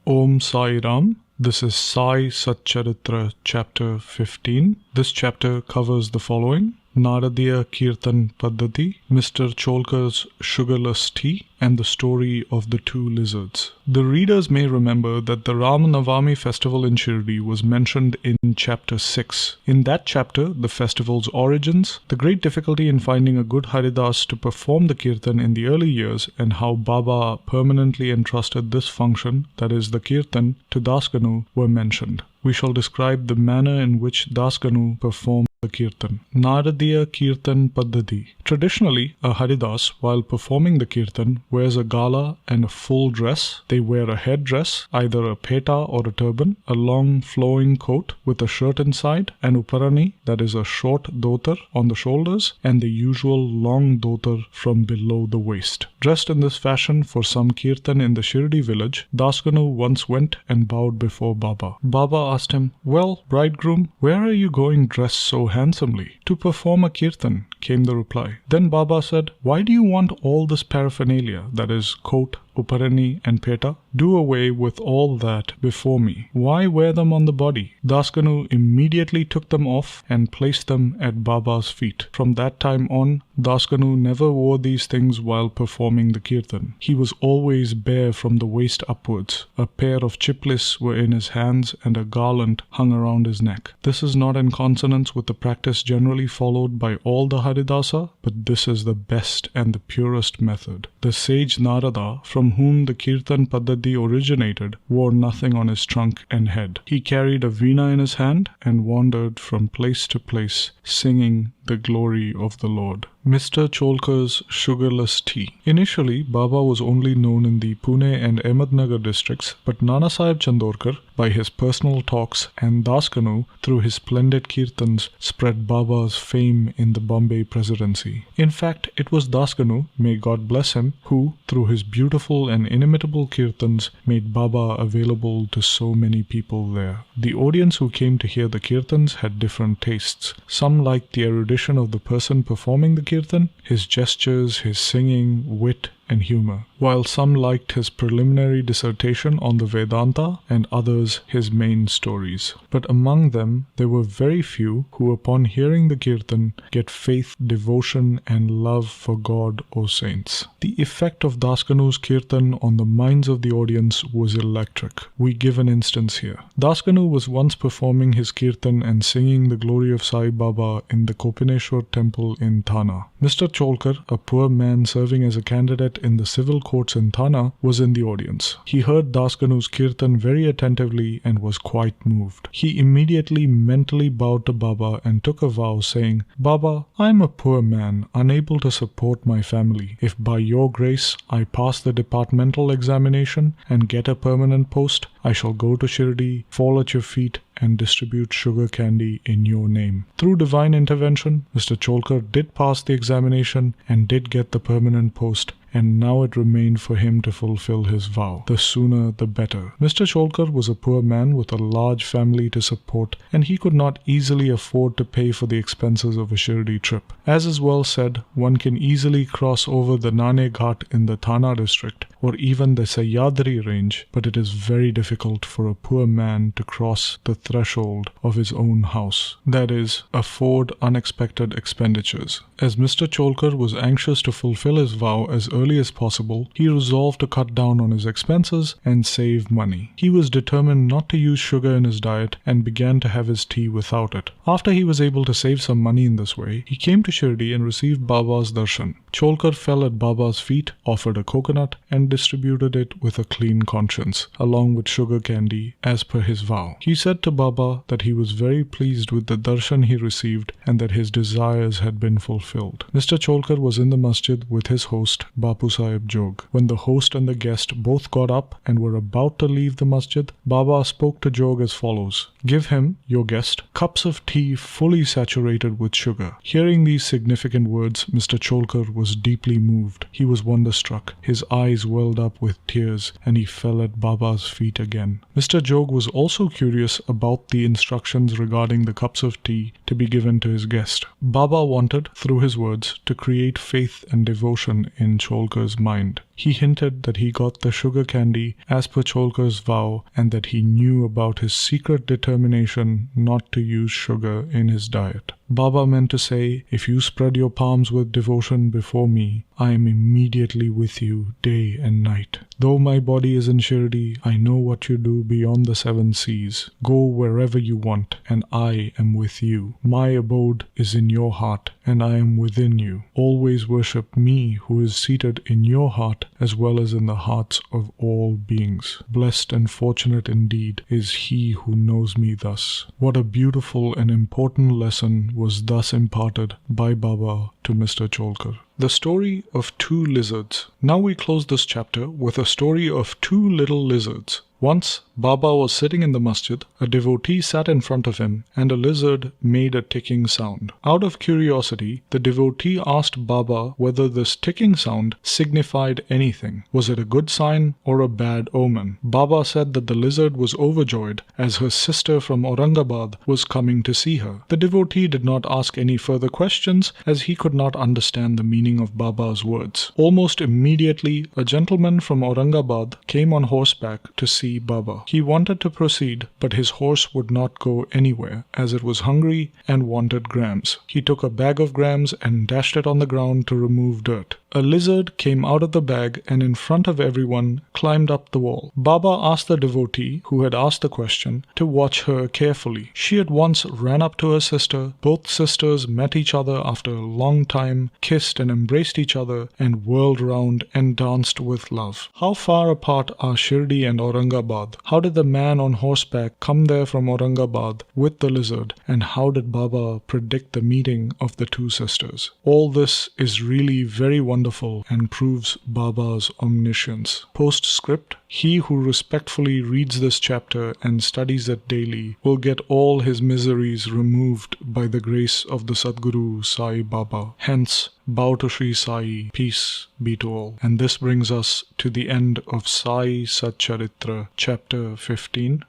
Om Sai Ram. This is Sai Satcharitra chapter 15. This chapter covers the following: Naradiya Kirtan Paddhati, Mr. Cholkar's sugarless tea, and the story of the two lizards. The readers may remember that the Ram Navami festival in Shirdi was mentioned in chapter 6. In that chapter, the festival's origins, the great difficulty in finding a good Haridas to perform the Kirtan in the early years, and how Baba permanently entrusted this function, that is the Kirtan, to Dasganu were mentioned. We shall describe the manner in which Dasganu performed the Kirtan. Naradiya Kirtan Paddhati. Traditionally, a Haridas, while performing the Kirtan, wears a gala and a full dress. They wear a headdress, either a peta or a turban, a long flowing coat with a shirt inside, an uparani, that is a short dhotar, on the shoulders, and the usual long dhotar from below the waist. Dressed in this fashion for some Kirtan in the Shirdi village, Dasganu once went and bowed before Baba. Baba asked him, "Well, bridegroom, where are you going dressed so handsomely?" "To perform a Kirtan," came the reply. Then Baba said, "Why do you want all this paraphernalia, that is, coat, uparani and peta? Do away with all that before me. Why wear them on the body?" Dasganu immediately took them off and placed them at Baba's feet. From that time on, Dasganu never wore these things while performing the Kirtan. He was always bare from the waist upwards. A pair of chiplis were in his hands and a garland hung around his neck. This is not in consonance with the practice generally followed by all the Haridasa, but this is the best and the purest method. The sage Narada, from whom the Kirtan Paddhati originated, wore nothing on his trunk and head. He carried a veena in his hand and wandered from place to place, singing the glory of the Lord. Mr. Cholkar's sugarless tea. Initially, Baba was only known in the Pune and Ahmednagar districts, but Annasaheb Chandorkar, by his personal talks, and Dasganu, through his splendid kirtans, spread Baba's fame in the Bombay Presidency. In fact, it was Dasganu, may God bless him, who, through his beautiful and inimitable kirtans, made Baba available to so many people there. The audience who came to hear the kirtans had different tastes. Some liked the erudition of the person performing the kirtan, his gestures, his singing, wit, and humor, while some liked his preliminary dissertation on the Vedanta and others his main stories. But among them, there were very few who, upon hearing the Kirtan, get faith, devotion, and love for God or saints. The effect of Dasganu's Kirtan on the minds of the audience was electric. We give an instance here. Dasganu was once performing his Kirtan and singing the glory of Sai Baba in the Kopineshwar temple in Thana. Mr. Cholkar, a poor man serving as a candidate in the civil courts in Thana, was in the audience. He heard Dasganu's Kirtan very attentively and was quite moved. He immediately mentally bowed to Baba and took a vow, saying, "Baba, I am a poor man, unable to support my family. If by your grace I pass the departmental examination and get a permanent post, I shall go to Shirdi, fall at your feet, and distribute sugar candy in your name." Through divine intervention, Mr. Cholkar did pass the examination and did get the permanent post, and now it remained for him to fulfill his vow. The sooner the better. Mr. Cholkar was a poor man with a large family to support, and he could not easily afford to pay for the expenses of a Shirdi trip. As is well said, one can easily cross over the Nane Ghat in the Thana district, or even the Sahyadri range, but it is very difficult for a poor man to cross the threshold of his own house, that is, afford unexpected expenditures. As Mr. Cholkar was anxious to fulfill his vow as early as possible, he resolved to cut down on his expenses and save money. He was determined not to use sugar in his diet and began to have his tea without it. After he was able to save some money in this way, he came to Shirdi and received Baba's darshan. Cholkar fell at Baba's feet, offered a coconut, and distributed it with a clean conscience, along with sugar candy, as per his vow. He said to Baba that he was very pleased with the darshan he received and that his desires had been fulfilled. Mr. Cholkar was in the masjid with his host, Bapu Sahib Jog. When the host and the guest both got up and were about to leave the masjid, Baba spoke to Jog as follows: "Give him, your guest, cups of tea fully saturated with sugar." Hearing these significant words, Mr. Cholkar was deeply moved. He was wonderstruck. His eyes welled up with tears, and he fell at Baba's feet again. Mr. Jog was also curious about the instructions regarding the cups of tea to be given to his guest. Baba wanted, through his words, to create faith and devotion in Cholkar's mind. He hinted that he got the sugar candy as per Cholkar's vow and that he knew about his secret determination not to use sugar in his diet. Baba meant to say, if you spread your palms with devotion before me, I am immediately with you day and night. Though my body is in Shirdi, I know what you do beyond the 7 seas. Go wherever you want, and I am with you. My abode is in your heart, and I am within you. Always worship me who is seated in your heart as well as in the hearts of all beings. Blessed and fortunate indeed is he who knows me thus. What a beautiful and important lesson was thus imparted by Baba to Mr. Cholkar. The story of 2 lizards. Now we close this chapter with a story of 2 little lizards. Once, Baba was sitting in the masjid, a devotee sat in front of him, and a lizard made a ticking sound. Out of curiosity, the devotee asked Baba whether this ticking sound signified anything. Was it a good sign or a bad omen? Baba said that the lizard was overjoyed as her sister from Aurangabad was coming to see her. The devotee did not ask any further questions as he could not understand the meaning of Baba's words. Almost immediately, a gentleman from Aurangabad came on horseback to see Baba. He wanted to proceed, but his horse would not go anywhere as it was hungry and wanted grams. He took a bag of grams and dashed it on the ground to remove dirt. A lizard came out of the bag and in front of everyone climbed up the wall. Baba asked the devotee who had asked the question to watch her carefully. She at once ran up to her sister. Both sisters met each other after a long time, kissed and embraced each other, and whirled round and danced with love. How far apart are Shirdi and Aurangabad? How did the man on horseback come there from Aurangabad with the lizard? And how did Baba predict the meeting of the 2 sisters? All this is really very wonderful and proves Baba's omniscience. Postscript: he who respectfully reads this chapter and studies it daily will get all his miseries removed by the grace of the Sadguru Sai Baba. Hence, bow to Shri Sai, peace be to all. And this brings us to the end of Sai Satcharitra, chapter 15.